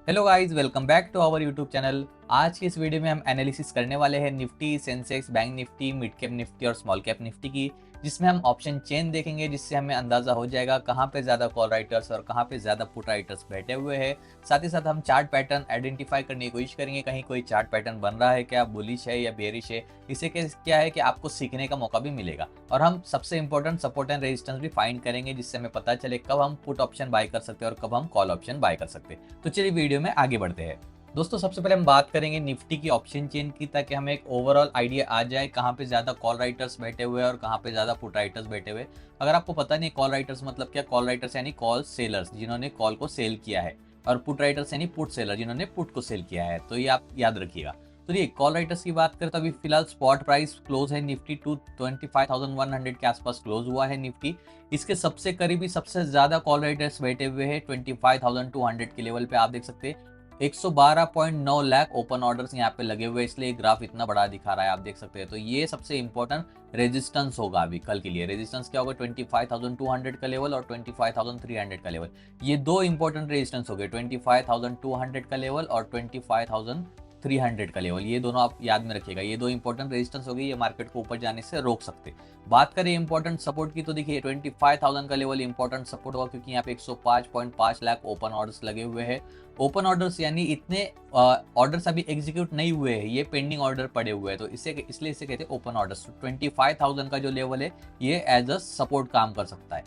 Hello guys, welcome back to our YouTube channel. आज की इस वीडियो में हम एनालिसिस करने वाले हैं Nifty, Sensex, bank Nifty, mid cap Nifty और स्मॉल कैप निफ्टी की, जिसमें हम ऑप्शन चेन देखेंगे, जिससे हमें अंदाजा हो जाएगा कहाँ पे ज़्यादा कॉल राइटर्स और कहाँ पे ज़्यादा पुट राइटर्स बैठे हुए हैं। साथ ही साथ हम चार्ट पैटर्न आइडेंटिफाई करने की कोशिश करेंगे, कहीं कोई चार्ट पैटर्न बन रहा है क्या, बुलिश है या बेरिश है। इससे क्या है कि आपको सीखने का मौका भी मिलेगा और हम सबसे इंपॉर्टेंट सपोर्ट एंड रेजिस्टेंस भी फाइंड करेंगे, जिससे हमें पता चले कब हम पुट ऑप्शन बाय कर सकते हैं और कब हम कॉल ऑप्शन बाय कर सकते हैं। तो चलिए वीडियो में आगे बढ़ते हैं। दोस्तों, सबसे पहले हम बात करेंगे निफ्टी की ऑप्शन चेन की, ताकि हमें एक ओवरऑल आइडिया आ जाए कहाँ पे ज्यादा कॉल राइटर्स बैठे हुए हैं और कहाँ पे ज्यादा पुट राइटर्स बैठे हुए। अगर आपको पता नहीं कॉल राइटर्स मतलब क्या, कॉल राइटर्स यानी कॉल सेलर्स जिन्होंने कॉल को सेल किया है, और पुट राइटर्स यानी पुट सेलर जिन्होंने पुट को सेल किया है। तो ये आप याद रखिएगा। तो ये कॉल राइटर्स की बात करें तो अभी फिलहाल स्पॉट प्राइस क्लोज है निफ्टी 25,100 के आसपास क्लोज हुआ है निफ्टी। इसके सबसे करीबी सबसे ज्यादा कॉल राइटर्स बैठे हुए हैं 25,200 के लेवल पे। आप देख सकते हैं 112.9 लाख ओपन ऑर्डर्स यहाँ पे लगे हुए, इसलिए ग्राफ इतना बड़ा दिखा रहा है, आप देख सकते हैं। तो ये सबसे इंपॉर्टेंट रेजिस्टेंस होगा अभी कल के लिए। रेजिस्टेंस क्या होगा, 25,200 का लेवल और 25,300 का लेवल। ये दो इंपॉर्टेंट रेजिस्टेंस हो गए, 25,200 का लेवल और 25,300 का लेवल। ये दोनों आप याद में रखिएगा, ये दो इंपॉर्टेंट रेजिस्टेंस हो गई, ये मार्केट को ऊपर जाने से रोक सकते। बात करें इंपॉर्टेंट सपोर्ट की, तो देखिए 25,000 का लेवल इंपॉर्टेंट सपोर्ट होगा, क्योंकि यहाँ पे 105.5 लाख ओपन ऑर्डर्स लगे हुए हैं। ओपन ऑर्डर्स यानी इतने ऑर्डर्स अभी एग्जीक्यूट नहीं हुए हैं, ये पेंडिंग ऑर्डर पड़े हुए हैं, तो इसलिए इसे कहते हैं ओपन ऑर्डर्स। 25,000 का जो लेवल है ये एज अ सपोर्ट काम कर सकता है।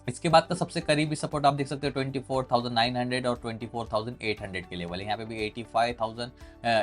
इसके बाद का सबसे करीबी सपोर्ट आप देख सकते हो 24,900 और 24,800 के लेवल है। यहाँ पे भी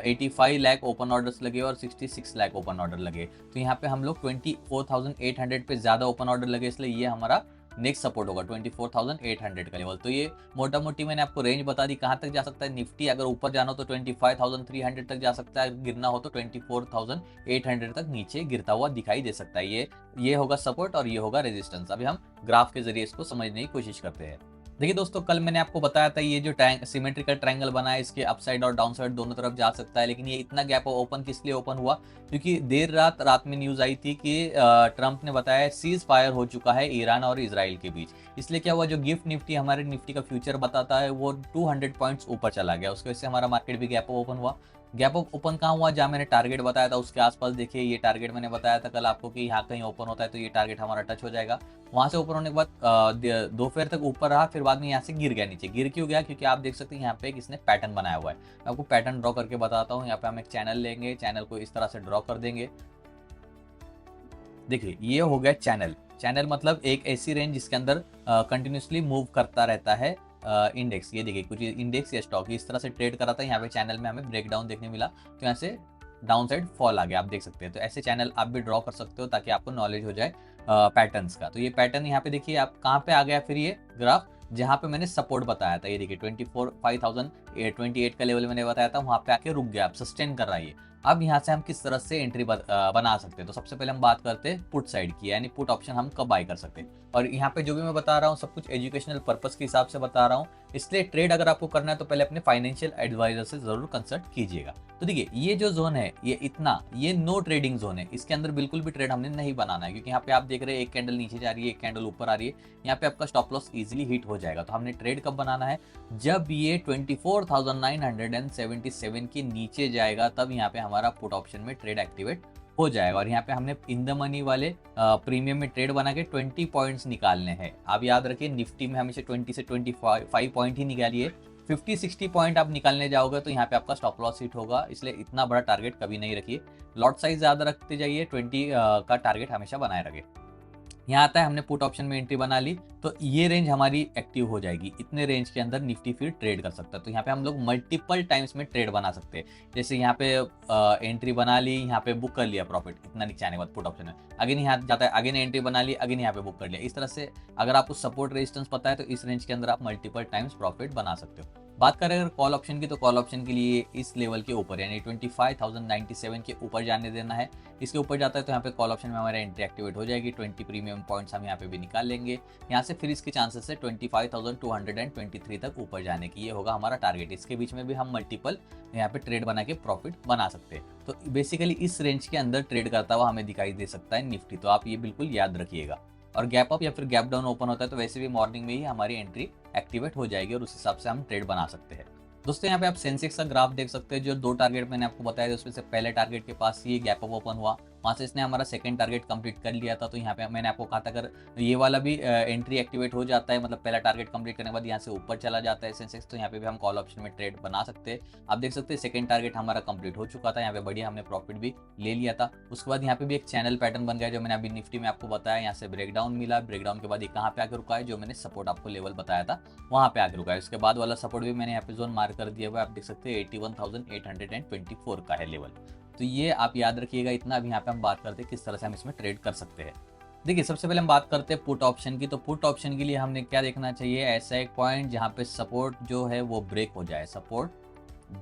85 लाख ओपन ऑर्डर्स लगे और 66 लाख ओपन ऑर्डर लगे। तो यहाँ पे हम लोग 24,800 पे ज्यादा ओपन ऑर्डर लगे, इसलिए ये हमारा नेक्स्ट सपोर्ट होगा 24,800 का लेवल। तो ये मोटा मोटी मैंने आपको रेंज बता दी कहाँ तक जा सकता है निफ्टी। अगर ऊपर जाना हो तो 25,300 तक जा सकता है, गिरना हो तो 24,800 तक नीचे गिरता हुआ दिखाई दे सकता है। ये होगा सपोर्ट और ये होगा रेजिस्टेंस। अभी हम ग्राफ के जरिए इसको समझने की कोशिश करते हैं। देखिए दोस्तों, कल मैंने आपको बताया था ये जो सिमेट्रिकल ट्रायंगल बना है, इसके अपसाइड और डाउन साइड दोनों तरफ जा सकता है। लेकिन ये इतना गैप ओपन किस लिए ओपन हुआ, क्योंकि देर रात में न्यूज आई थी कि ट्रंप ने बताया सीज फायर हो चुका है ईरान और इजराइल के बीच। इसलिए क्या हुआ, जो गिफ्ट निफ्टी हमारे निफ्टी का फ्यूचर बताता है वो 200 पॉइंट्स ऊपर चला गया। उसकी वजह से हमारा मार्केट भी गैप ओपन हुआ। गैप ओपन कहाँ हुआ, जहाँ मैंने टारगेट बताया था उसके आसपास। देखिए ये टारगेट मैंने बताया था कल आपको कि यहाँ कहीं ओपन होता है तो ये टारगेट हमारा टच हो जाएगा। वहां से ऊपर होने के बाद दोपहर तक ऊपर रहा, फिर बाद में यहाँ से गिर गया नीचे। गिर क्यों गया, क्योंकि आप देख सकते हैं यहाँ पे इसने पैटर्न बनाया हुआ है। मैं आपको पैटर्न ड्रॉ करके बताता हूँ। यहाँ पे हम एक चैनल लेंगे, चैनल को इस तरह से ड्रॉ कर देंगे। देखिए ये हो गया चैनल। चैनल मतलब एक ऐसी रेंज जिसके अंदर कंटिन्यूसली मूव करता रहता है इंडेक्स। ये देखिए कुछ इंडेक्स या स्टॉक इस तरह से ट्रेड करा था। यहाँ पे चैनल में हमें ब्रेकडाउन देखने मिला, तो यहाँ से डाउन साइड फॉल आ गया, आप देख सकते हैं। तो ऐसे चैनल आप भी ड्रॉ कर सकते हो ताकि आपको नॉलेज हो जाए पैटर्न्स का। तो ये पैटर्न यहाँ पे देखिए आप कहाँ पे आ गया, फिर ये ग्राफ जहाँ पे मैंने सपोर्ट बताया था। ये देखिए 25,028 का लेवल मैंने बताया था, वहां पे आके रुक गया, आप सस्टेन कर रहा है ये। अब यहाँ से हम किस तरह से एंट्री बना सकते हैं, तो सबसे पहले हम बात करते हैं पुट साइड की, यानी पुट ऑप्शन हम कब बाय कर सकते हैं। और यहाँ पे जो भी मैं बता रहा हूँ सब कुछ एजुकेशनल पर्पस के हिसाब से बता रहा हूँ, इसलिए ट्रेड अगर आपको करना है तो पहले अपने फाइनेंशियल एडवाइजर से जरूर कंसल्ट कीजिएगा। तो देखिए ये जो जोन है ये नो ट्रेडिंग जोन है, इसके अंदर बिल्कुल भी ट्रेड हमने नहीं बनाना है, क्योंकि यहाँ पे आप देख रहे हैं एक कैंडल नीचे जा रही है, एक कैंडल ऊपर आ रही है। यहाँ पे आपका स्टॉप लॉस इजीली हिट हो जाएगा। तो हमने ट्रेड कब बनाना है, जब ये 24,977 के नीचे जाएगा, तब यहाँ पे हमारा पुट ऑप्शन में ट्रेड एक्टिवेट हो जाएगा। और यहाँ पे हमने इन द मनी वाले प्रीमियम में ट्रेड बना के 20 पॉइंट्स निकालने हैं। आप याद रखिए निफ्टी में हमेशा 20 से 25 पॉइंट ही निकालिए। 50-60 पॉइंट आप निकालने जाओगे तो यहाँ पे आपका स्टॉप लॉस हिट होगा, इसलिए इतना बड़ा टारगेट कभी नहीं रखिए। लॉट साइज ज्यादा रखते जाइए, 20 का टारगेट हमेशा बनाए रखिए। यहाँ आता है हमने पुट ऑप्शन में एंट्री बना ली, तो ये रेंज हमारी एक्टिव हो जाएगी। इतने रेंज के अंदर निफ्टी फिर ट्रेड कर सकता है। तो यहाँ पे हम लोग मल्टीपल टाइम्स में ट्रेड बना सकते हैं। जैसे यहाँ पे एंट्री बना ली, यहाँ पे बुक कर लिया प्रॉफिट, इतना नीचे आने के बाद पुट ऑप्शन में अगेन यहाँ जाता है, अगेन एंट्री बना ली, अगेन यहाँ पे बुक कर लिया। इस तरह से अगर आपको सपोर्ट रेजिस्टेंस पता है तो इस रेंज के अंदर आप मल्टीपल टाइम्स प्रॉफिट बना सकते हो। बात करें अगर कॉल ऑप्शन की, तो कॉल ऑप्शन के लिए इस लेवल के ऊपर यानी 25,097 के ऊपर जाने देना है। इसके ऊपर जाता है तो यहाँ पे कॉल ऑप्शन में हमारा एंट्री एक्टिवेट हो जाएगी। 20 प्रीमियम पॉइंट्स हम यहाँ पे भी निकाल लेंगे। यहाँ से फिर इसके चांसेस है 25,223 तक ऊपर जाने की, ये होगा हमारा टारगेट। इसके बीच में भी हम मल्टीपल यहाँ पे ट्रेड बना के प्रॉफिट बना सकते हैं। तो बेसिकली इस रेंज के अंदर ट्रेड करता हुआ हमें दिखाई दे सकता है निफ्टी, तो आप ये बिल्कुल याद रखिएगा। और गैप अप या फिर गैप डाउन ओपन होता है तो वैसे भी मॉर्निंग में ही हमारी एंट्री एक्टिवेट हो जाएगी और उस हिसाब से हम ट्रेड बना सकते हैं। दोस्तों यहाँ पे आप सेंसेक्स का ग्राफ देख सकते हैं, जो 2 टारगेट मैंने आपको बताया था उसमें से पहले टारगेट के पास ये गैप अप ओपन हुआ, वहाँ से इसने हमारा सेकंड टारगेट कंप्लीट कर लिया था। तो यहाँ पे मैंने आपको कहा था अगर ये वाला भी एंट्री एक्टिवेट हो जाता है, मतलब पहला टारगेट कंप्लीट करने के बाद यहाँ से ऊपर चला जाता है सेंसेक्स, तो यहाँ पे भी हम कॉल ऑप्शन में ट्रेड बना सकते हैं। आप देख सकते हैं सेकंड टारगेट हमारा कंप्लीट हो चुका था, यहाँ पे बढ़िया हमने प्रॉफिट भी ले लिया था। उसके बाद यहाँ पे भी एक चैनल पैटर्न बन गया जो मैंने अभी निफ्टी में आपको बताया, यहाँ से ब्रेकडाउन मिला, ब्रेकडाउन के बाद ये कहाँ पे आके रुका है, जो मैंने सपोर्ट आपको लेवल बताया था वहाँ पे आके रुका है। उसके बाद वाला सपोर्ट भी मैंने यहाँ पे जोन मार्क कर दिया हुआ है, आप देख सकते हैं 81,824 का है लेवल। तो ये आप याद रखिएगा इतना। अभी यहाँ पे हम बात करते हैं किस तरह से हम इसमें ट्रेड कर सकते हैं। देखिए सबसे पहले हम बात करते हैं पुट ऑप्शन की। तो पुट ऑप्शन के लिए हमने क्या देखना चाहिए, ऐसा एक पॉइंट जहाँ पे सपोर्ट जो है वो ब्रेक हो जाए, सपोर्ट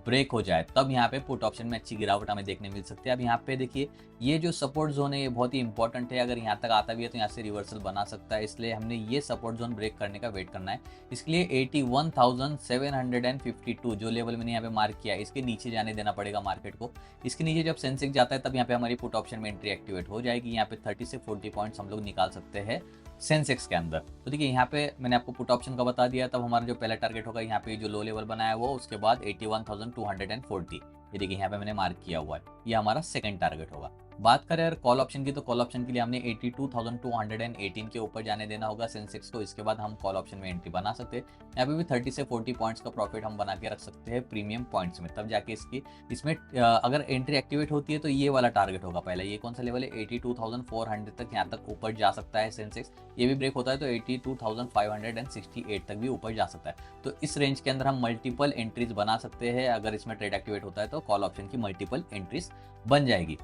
ब्रेक हो जाए, तब यहाँ पे पुट ऑप्शन में अच्छी गिरावट हमें देखने मिल सकती है। अब यहाँ पे देखिए ये जो सपोर्ट जोन है ये बहुत ही इंपॉर्टेंट है, अगर यहाँ तक आता भी है तो यहाँ से रिवर्सल बना सकता है, इसलिए हमने ये सपोर्ट जोन ब्रेक करने का वेट करना है। इसके लिए 81,752 जो लेवल मैंने यहाँ पे मार्क किया है इसके नीचे जाने देना पड़ेगा मार्केट को। इसके नीचे जब सेंसेक्स जाता है तब यहाँ पे हमारी पुट ऑप्शन में एंट्री एक्टिवेट हो जाएगी। यहाँ पे 30 से 40 पॉइंट्स हम लोग निकाल सकते हैं सेंसेक्स के अंदर। तो देखिए यहाँ पे मैंने आपको पुट ऑप्शन का बता दिया, तब हमारा जो पहला टारगेट होगा यहाँ पे जो लो लेवल बनाया वो, उसके बाद 81,240 ये देखिए यहाँ पे मैंने मार्क किया हुआ है, ये हमारा सेकंड टारगेट होगा। बात करें अगर कॉल ऑप्शन की, तो कॉल ऑप्शन के लिए हमने 82,218 के ऊपर जाने देना होगा सेंसेक्स को, इसके बाद हम कॉल ऑप्शन में एंट्री बना सकते हैं। यहाँ पे भी 30 से 40 पॉइंट्स का प्रॉफिट हम बना के रख सकते हैं प्रीमियम पॉइंट्स में, तब जाके इसमें अगर एंट्री एक्टिवेट होती है तो ये वाला टारगेट होगा पहले। ये कौन सा लेवल है, 82,400 तक यहाँ तक ऊपर जा सकता है सेंसेक्स। ये भी ब्रेक होता है तो 82,568 तक भी ऊपर जा सकता है। तो इस रेंज के अंदर हम मल्टीपल एंट्रीज बना सकते हैं, अगर इसमें ट्रेड एक्टिवेट होता है तो कॉल ऑप्शन की मल्टीपल एंट्रीज बन जाएगी।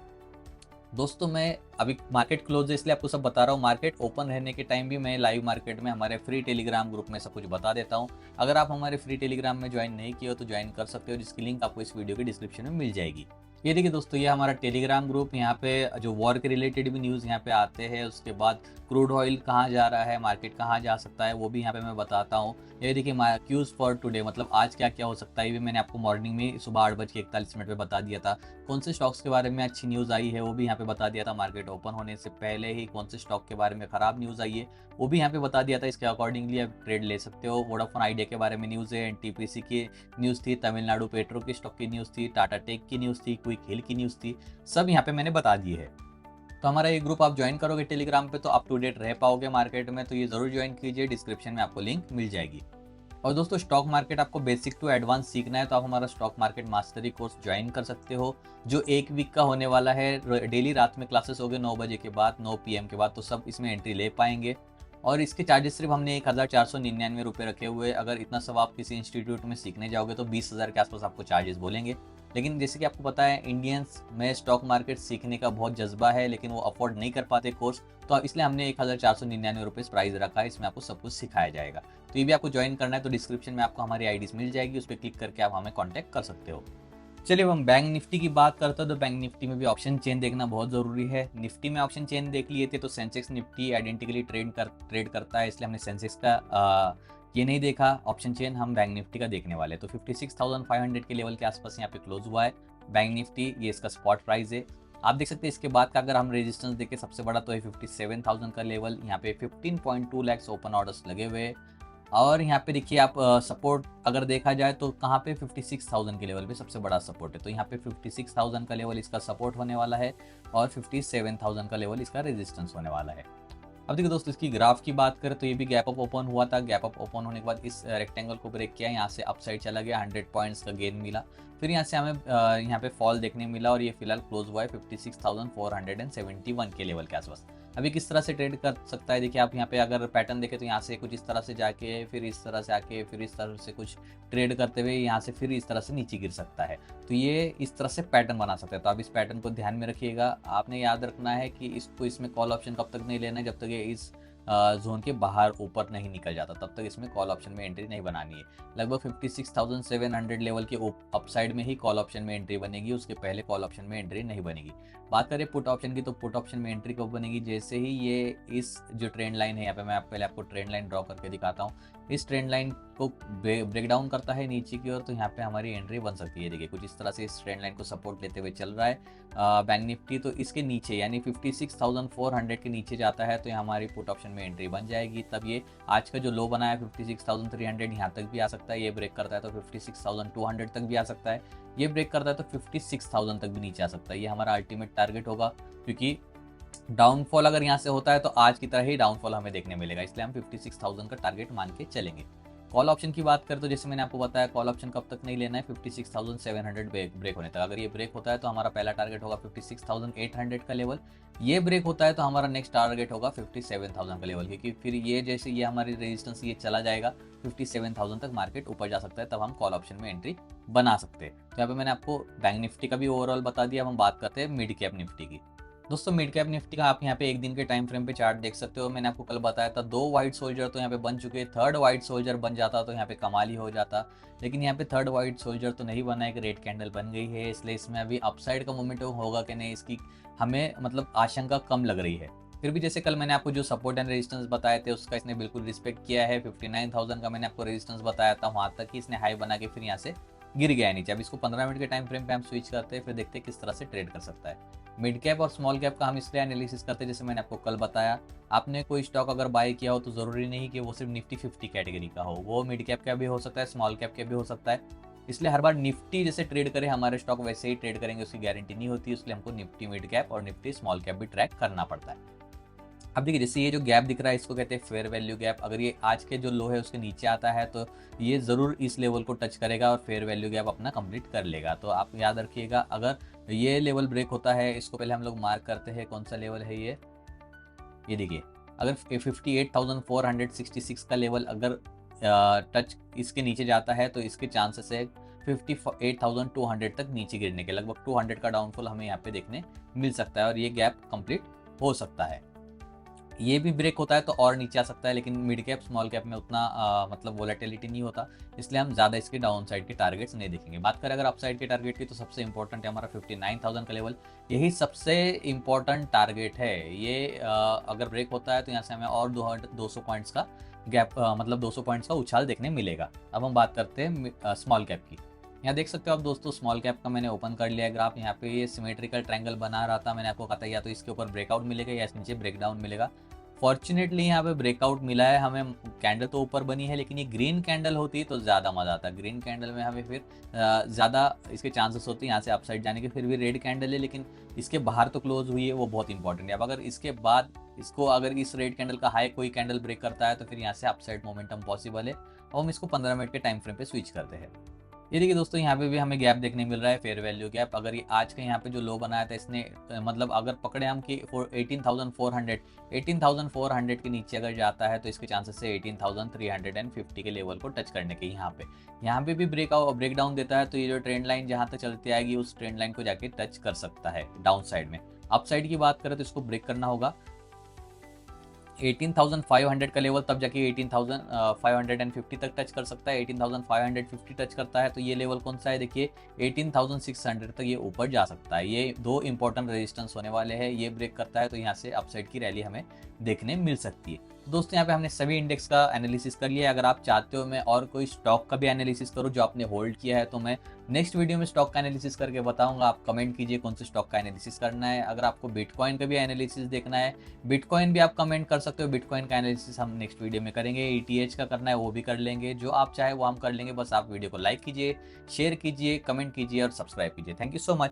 दोस्तों मैं अभी मार्केट क्लोज है इसलिए आपको सब बता रहा हूँ, मार्केट ओपन रहने के टाइम भी मैं लाइव मार्केट में हमारे फ्री टेलीग्राम ग्रुप में सब कुछ बता देता हूँ। अगर आप हमारे फ्री टेलीग्राम में ज्वाइन नहीं किए हो तो ज्वाइन कर सकते हो, जिसकी लिंक आपको इस वीडियो के डिस्क्रिप्शन में मिल जाएगी। ये देखिए दोस्तों, ये हमारा टेलीग्राम ग्रुप, यहाँ पे जो वॉर के रिलेटेड भी न्यूज़ यहाँ पे आते हैं, उसके बाद क्रूड ऑयल कहाँ जा रहा है, मार्केट कहाँ जा सकता है वो भी यहाँ पे मैं बताता हूँ। ये देखिए क्यूज़ फॉर टुडे, मतलब आज क्या क्या हो सकता है, ये भी मैंने आपको मॉर्निंग में सुबह 8:41 पे बता दिया था। कौन से स्टॉक्स के बारे में अच्छी न्यूज़ आई है वो भी यहाँ पे बता दिया था, मार्केट ओपन होने से पहले ही कौन से स्टॉक के बारे में खराब न्यूज़ आई है वो भी यहाँ पे बता दिया था। इसके अकॉर्डिंगली आप ट्रेड ले सकते हो। वोडाफोन आइडिया के बारे में न्यूज़ है, एनटीपीसी की न्यूज़ थी, तमिलनाडु पेट्रो की स्टॉक की न्यूज़ थी, टाटा टेक की न्यूज़ थी, क्विक हिल की न्यूज़ थी, सब यहाँ पे मैंने बता दिए है। तो हमारा ये ग्रुप आप ज्वाइन करोगे टेलीग्राम पे तो अप टू डेट रह पाओगे मार्केट में, तो ये जरूर ज्वाइन कीजिए, डिस्क्रिप्शन में आपको लिंक मिल जाएगी। और दोस्तों स्टॉक मार्केट आपको बेसिक टू एडवांस सीखना है तो आप हमारा stock market mastery course join कर सकते हो, जो 1 वीक का होने वाला है। डेली रात में क्लासेस हो गए 9 बजे के बाद, 9 PM के बाद, तो सब इसमें एंट्री ले पाएंगे। और इसके चार्जेस सिर्फ हमने 1,499 रुपये रखे हुए। अगर इतना सब आप किसी इंस्टीट्यूट में सीखने जाओगे तो 20,000 के आसपास आपको चार्जेस बोलेंगे। लेकिन जैसे कि आपको पता है इंडियंस में स्टॉक मार्केट सीखने का बहुत जज्बा है, लेकिन वो अफोर्ड नहीं कर पाते कोर्स, तो इसलिए हमने 1,499 रुपये प्राइस रखा है। इसमें आपको सब कुछ सिखाया जाएगा। तो ये भी आपको ज्वाइन करना है तो डिस्क्रिप्शन में आपको हमारी आईडीज मिल जाएगी, उस पर क्लिक करके आप हमें कॉन्टैक्ट कर सकते हो। चलिए अब हम बैंक निफ्टी की बात करते हैं तो बैंक निफ्टी में भी ऑप्शन चेन देखना बहुत ज़रूरी है। निफ्टी में ऑप्शन चेन देख लिए थे तो सेंसेक्स निफ्टी आइडेंटिकली ट्रेड करता है, इसलिए हमने सेंसेक्स का ये नहीं देखा ऑप्शन चेन, हम बैंक निफ्टी का देखने वाले। तो 56,500 के लेवल के आसपास यहाँ पे क्लोज हुआ है बैंक निफ्टी, ये इसका स्पॉट प्राइस है। आप देख सकते हैं इसके बाद का अगर हम रेजिस्टेंस देखें सबसे बड़ा तो है 57,000 का लेवल, यहाँ पे 15.2 लाख ओपन ऑर्डर्स लगे हुए। और यहाँ पे देखिए आप सपोर्ट अगर देखा जाए तो कहाँ पे 56,000 के लेवल पे सबसे बड़ा सपोर्ट है, तो यहाँ पे 56,000 का लेवल इसका सपोर्ट होने वाला है और 57,000 का लेवल इसका रेजिस्टेंस होने वाला है। अब देखिए दोस्तों इसकी ग्राफ की बात करें तो ये भी गैप अप ओपन हुआ था, गैप अप ओपन होने के बाद इस रेक्टेंगल को ब्रेक किया, यहाँ से अपसाइड चला गया, 100 पॉइंट्स का गेन मिला, फिर यहाँ से हमें यहाँ पे फॉल देखने मिला और ये फिलहाल क्लोज हुआ है 56,471 के लेवल के आसपास। अभी किस तरह से ट्रेड कर सकता है, देखिए आप यहाँ पे अगर पैटर्न देखें तो यहाँ से कुछ इस तरह से जाके फिर इस तरह से आके फिर इस तरह से कुछ ट्रेड करते हुए यहाँ से फिर इस तरह से नीचे गिर सकता है, तो ये इस तरह से पैटर्न बना सकता है। तो आप इस पैटर्न को ध्यान में रखिएगा। आपने याद रखना है कि इसको इसमें कॉल ऑप्शन कब तक नहीं लेना है, जब तक ये इस जोन के बाहर ऊपर नहीं निकल जाता तब तक इसमें कॉल ऑप्शन में एंट्री नहीं बनानी है। लगभग 56,700 लेवल के अपसाइड में ही कॉल ऑप्शन में एंट्री बनेगी, उसके पहले कॉल ऑप्शन में एंट्री नहीं बनेगी। बात करें पुट ऑप्शन की तो पुट ऑप्शन में एंट्री कब बनेगी, जैसे ही ये इस जो ट्रेंड लाइन है, यहाँ पे मैं पहले आपको ट्रेंड लाइन ड्रॉ करके दिखाता हूँ। इस ट्रेंड लाइन को ब्रेक डाउन करता है नीचे की ओर, तो यहाँ पे हमारी एंट्री बन सकती है। देखिए कुछ इस तरह से इस ट्रेंड लाइन को सपोर्ट लेते हुए चल रहा है बैंक निफ्टी, तो इसके नीचे यानी 56,400 के नीचे जाता है तो यहाँ हमारी पुट ऑप्शन में एंट्री बन जाएगी। तब ये आज का जो लो बना है 56,300 यहाँ तक भी आ सकता है, ये ब्रेक करता है तो 56,200 तक भी आ सकता है, ये ब्रेक करता है तो 56,000 तक भी नीचे आ सकता है। ये हमारा अल्टीमेट टारगेट होगा, क्योंकि डाउनफॉल अगर यहाँ से होता है तो आज की तरह ही डाउनफॉल हमें देखने मिलेगा, इसलिए हम 56,000 का टारगेट मान के चलेंगे। कॉल ऑप्शन की बात करें तो जैसे मैंने आपको बताया, कॉल ऑप्शन कब तक नहीं लेना है, 56,700 ब्रेक होने तक। अगर ये ब्रेक होता है तो हमारा पहला टारगेट होगा 56,800 का लेवल, ये ब्रेक होता है तो हमारा नेक्स्ट टारगेट होगा 57,000 का लेवल, क्योंकि फिर ये जैसे ये हमारी रेजिस्टेंस ये चला जाएगा 57,000 तक मार्केट ऊपर जा सकता है, तब हम कॉल ऑप्शन में एंट्री बना सकते हैं। तो यहाँ पे मैंने आपको बैंक निफ्टी का भी ओवरऑल बता दिया। अब हम बात करते हैं मिड कैप निफ्टी की। दोस्तों मिड कैप निफ्टी का आप यहाँ पे एक दिन के टाइम फ्रेम पे चार्ट देख सकते हो। मैंने आपको कल बताया था 2 व्हाइट सोल्जर तो यहाँ पे बन चुके, थर्ड व्हाइट सोल्जर बन जाता तो यहाँ पे कमाल ही हो जाता, लेकिन यहाँ पे थर्ड व्हाइट सोल्जर तो नहीं बना, एक रेड कैंडल बन गई है, इसलिए इसमें अभी अपसाइड का मोमेंटम होगा कि नहीं, इसकी हमें मतलब आशंका कम लग रही है। फिर भी जैसे कल मैंने आपको जो सपोर्ट एंड रेजिस्टेंस बताए थे उसका इसने बिल्कुल रिस्पेक्ट किया है। 59,000 का मैंने आपको रेजिस्टेंस बताया था, वहां तक ही इसने हाई बना के फिर यहाँ से गिर गया है नीचे। अब इसको 15 मिनट के टाइम फ्रेम पे हम स्विच करते हैं, फिर देखते हैं किस तरह से ट्रेड कर सकता है। मिड कैप और स्मॉल कैप का हम इसलिए एनालिसिस करते हैं, जैसे मैंने आपको कल बताया, आपने कोई स्टॉक अगर बाय किया हो तो ज़रूरी नहीं कि वो सिर्फ निफ्टी 50 कैटेगरी का हो, वो मिड कैप का भी हो सकता है, स्मॉल कैप का भी हो सकता है। इसलिए हर बार निफ्टी जैसे ट्रेड करें हमारे स्टॉक वैसे ही ट्रेड करेंगे उसकी गारंटी नहीं होती, इसलिए हमको निफ्टी मिड कैप और निफ्टी स्मॉल कैप भी ट्रैक करना पड़ता है। अब देखिए जैसे ये जो गैप दिख रहा है इसको कहते हैं फेयर वैल्यू गैप। अगर ये आज के जो लो है उसके नीचे आता है तो ये ज़रूर इस लेवल को टच करेगा और फेयर वैल्यू गैप अपना कंप्लीट कर लेगा। तो आप याद रखिएगा, अगर ये लेवल ब्रेक होता है, इसको पहले हम लोग मार्क करते हैं, कौन सा लेवल है ये देखिए, अगर 58,466 का लेवल अगर टच इसके नीचे जाता है तो इसके चांसेस है 58,200 तक नीचे गिरने के, लगभग 200 का डाउनफॉल हमें यहाँ पे देखने मिल सकता है और ये गैप कंप्लीट हो सकता है। ये भी ब्रेक होता है तो और नीचे आ सकता है, लेकिन मिड कैप स्मॉल कैप में उतना मतलब वोलेटिलिटी नहीं होता, इसलिए हम ज़्यादा इसके डाउन साइड के टारगेट्स नहीं देखेंगे। बात करें अगर अप साइड के टारगेट की तो सबसे इंपॉर्टेंट है हमारा 59,000 का लेवल, यही सबसे इंपॉर्टेंट टारगेट है। ये अगर ब्रेक होता है तो यहाँ से हमें और 200 पॉइंट्स का गैप मतलब 200 पॉइंट्स का उछाल देखने मिलेगा। अब हम बात करते हैं स्मॉल कैप की। यहाँ देख सकते हो आप दोस्तों, स्मॉल कैप का मैंने ओपन कर लिया है ग्राफ। यहाँ पे ये सिमेट्रिकल ट्रायंगल बना रहा था, मैंने आपको कहा था या तो इसके ऊपर ब्रेकआउट मिलेगा या इस नीचे ब्रेकडाउन मिलेगा। फॉर्चुनेटली यहाँ पे ब्रेकआउट मिला है हमें, कैंडल तो ऊपर बनी है लेकिन ये ग्रीन कैंडल होती तो ज़्यादा मज़ा आता। ग्रीन कैंडल में हमें फिर ज़्यादा इसके चांसेस होते हैं यहाँ से अपसाइड जाने के। फिर भी रेड कैंडल है लेकिन इसके बाहर तो क्लोज हुई है, वो बहुत इंपॉर्टेंट है। अब अगर इसके बाद इसको अगर इस रेड कैंडल का हाई कोई कैंडल ब्रेक करता है तो फिर यहाँ से अपसाइड मोमेंटम पॉसिबल है और हम इसको 15 मिनट के टाइम फ्रेम पे स्विच करते हैं। ये देखिए दोस्तों, यहाँ पे भी हमें गैप देखने मिल रहा है, फेयर वैल्यू गैप। अगर ये आज का यहाँ पे जो लो बनाया था इसने मतलब अगर पकड़े हम कि 18,400 के नीचे अगर जाता है तो इसके चांसेस है 18,350 के लेवल को टच करने के। यहाँ पे भी ब्रेक डाउन देता है तो ये जो ट्रेंड लाइन जहाँ तक चलती आएगी उस ट्रेंड लाइन को जाके टच कर सकता है डाउन साइड में। अप साइड की बात करें तो इसको ब्रेक करना होगा 18,500 का लेवल, तब जाके 18,550 तक टच कर सकता है। 18,550 टच करता है तो ये लेवल कौन सा है, देखिए 18,600 तक ये ऊपर जा सकता है। ये दो इंपॉर्टेंट रेजिस्टेंस होने वाले हैं, ये ब्रेक करता है तो यहाँ से अपसाइड की रैली हमें देखने मिल सकती है। दोस्तों यहाँ पे हमने सभी इंडेक्स का एनालिसिस कर लिया है। अगर आप चाहते हो मैं और कोई स्टॉक का भी एनालिसिस करूँ जो आपने होल्ड किया है तो मैं नेक्स्ट वीडियो में स्टॉक का एनालिसिस करके बताऊंगा। आप कमेंट कीजिए कौन से स्टॉक का एनालिसिस करना है। अगर आपको बिटकॉइन का भी एनालिसिस देखना है, बिटकॉइन भी आप कमेंट कर सकते हो, बिटकॉइन का एनालिसिस हम नेक्स्ट वीडियो में करेंगे। ETH का करना है वो भी कर लेंगे, जो आप चाहे वो हम कर लेंगे। बस आप वीडियो को लाइक कीजिए, शेयर कीजिए, कमेंट कीजिए और सब्सक्राइब कीजिए। Thank you so much.